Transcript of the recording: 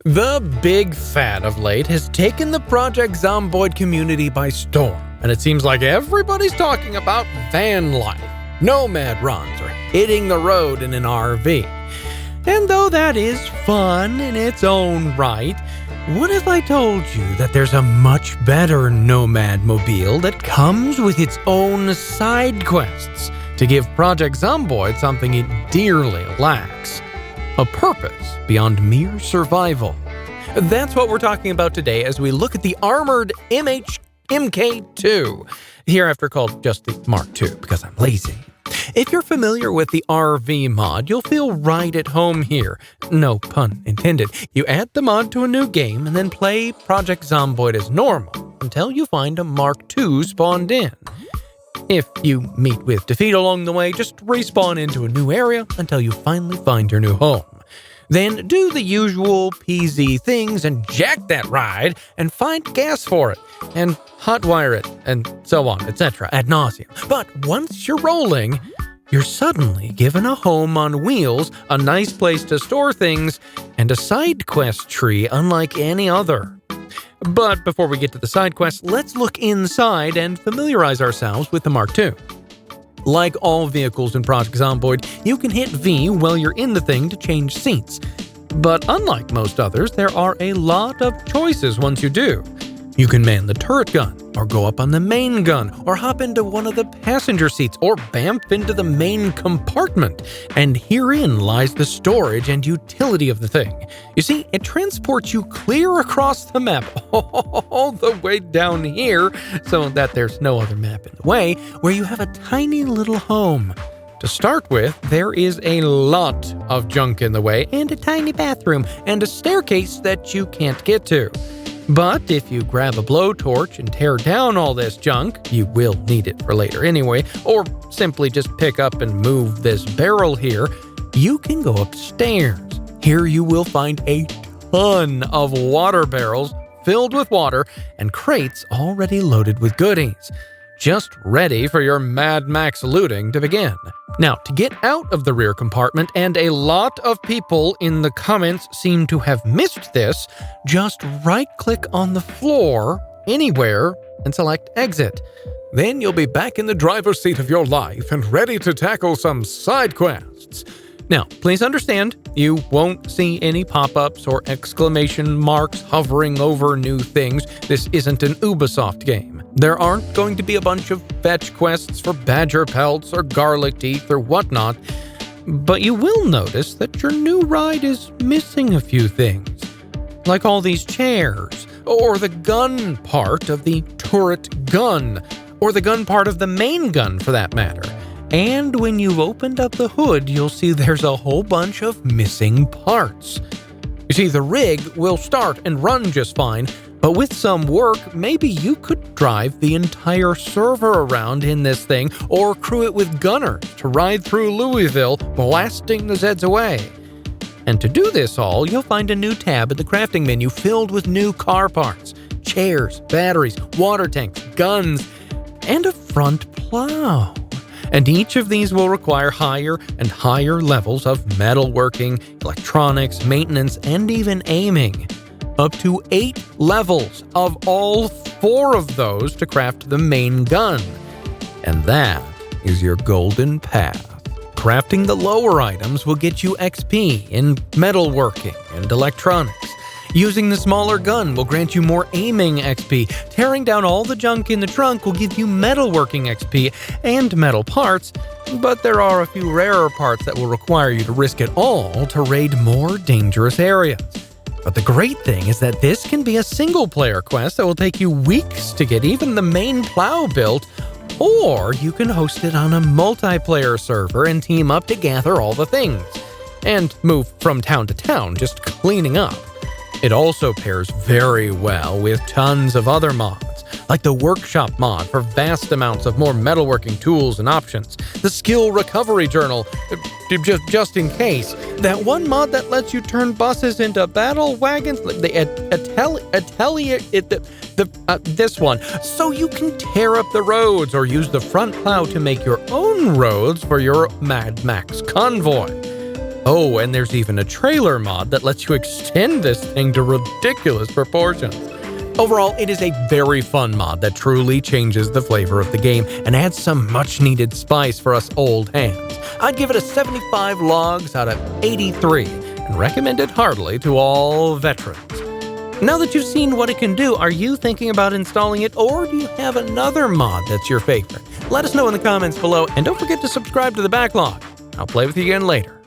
The big fad of late has taken the Project Zomboid community by storm, and it seems like everybody's talking about van life, nomad runs, or hitting the road in an RV. And though that is fun in its own right, what if I told you that there's a much better nomad mobile that comes with its own side quests to give Project Zomboid something it dearly lacks? A purpose beyond mere survival. That's what we're talking about today as we look at the armored MK2, hereafter called just the Mark II because I'm lazy. If you're familiar with the RV mod, you'll feel right at home here. No pun intended. You add the mod to a new game and then play Project Zomboid as normal until you find a Mark II spawned in. If you meet with defeat along the way, just respawn into a new area until you finally find your new home. Then do the usual PZ things and jack that ride and find gas for it and hotwire it and so on, etc. ad nauseum. But once you're rolling, you're suddenly given a home on wheels, a nice place to store things, and a side quest tree unlike any other. But before we get to the side quests, let's look inside and familiarize ourselves with the Mark II. Like all vehicles in Project Zomboid, you can hit V while you're in the thing to change seats. But unlike most others, there are a lot of choices once you do. You can man the turret gun, or go up on the main gun, or hop into one of the passenger seats, or bamf into the main compartment. And herein lies the storage and utility of the thing. You see, it transports you clear across the map, all the way down here, so that there's no other map in the way, where you have a tiny little home. To start with, there is a lot of junk in the way, and a tiny bathroom, and a staircase that you can't get to. But if you grab a blowtorch and tear down all this junk, you will need it for later anyway, or simply just pick up and move this barrel here, you can go upstairs. Here you will find a ton of water barrels filled with water and crates already loaded with goodies, just ready for your Mad Max looting to begin. Now, to get out of the rear compartment, and a lot of people in the comments seem to have missed this, just right-click on the floor, anywhere, and select Exit. Then you'll be back in the driver's seat of your life and ready to tackle some side quests. Now, please understand, you won't see any pop-ups or exclamation marks hovering over new things. This isn't an Ubisoft game. There aren't going to be a bunch of fetch quests for badger pelts or garlic teeth or whatnot, but you will notice that your new ride is missing a few things, like all these chairs, or the gun part of the turret gun, or the gun part of the main gun for that matter. And when you've opened up the hood, you'll see there's a whole bunch of missing parts. You see, the rig will start and run just fine, but with some work, maybe you could drive the entire server around in this thing, or crew it with gunners to ride through Louisville, blasting the Zeds away. And to do this all, you'll find a new tab in the crafting menu filled with new car parts, chairs, batteries, water tanks, guns, and a front plow. And each of these will require higher and higher levels of metalworking, electronics, maintenance, and even aiming. Up to 8 levels of all 4 of those to craft the main gun. And that is your golden path. Crafting the lower items will get you XP in metalworking and electronics. Using the smaller gun will grant you more aiming XP. Tearing down all the junk in the trunk will give you metalworking XP and metal parts, but there are a few rarer parts that will require you to risk it all to raid more dangerous areas. But the great thing is that this can be a single-player quest that will take you weeks to get even the main plow built, or you can host it on a multiplayer server and team up to gather all the things, and move from town to town just cleaning up. It also pairs very well with tons of other mods, like the Workshop mod for vast amounts of more metalworking tools and options, the Skill Recovery Journal, just in case, that one mod that lets you turn buses into battle wagons, this one, so you can tear up the roads or use the front plow to make your own roads for your Mad Max convoy. Oh, and there's even a trailer mod that lets you extend this thing to ridiculous proportions. Overall, it is a very fun mod that truly changes the flavor of the game and adds some much-needed spice for us old hands. I'd give it a 75 logs out of 83 and recommend it heartily to all veterans. Now that you've seen what it can do, are you thinking about installing it, or do you have another mod that's your favorite? Let us know in the comments below, and don't forget to subscribe to the BackLog. I'll play with you again later.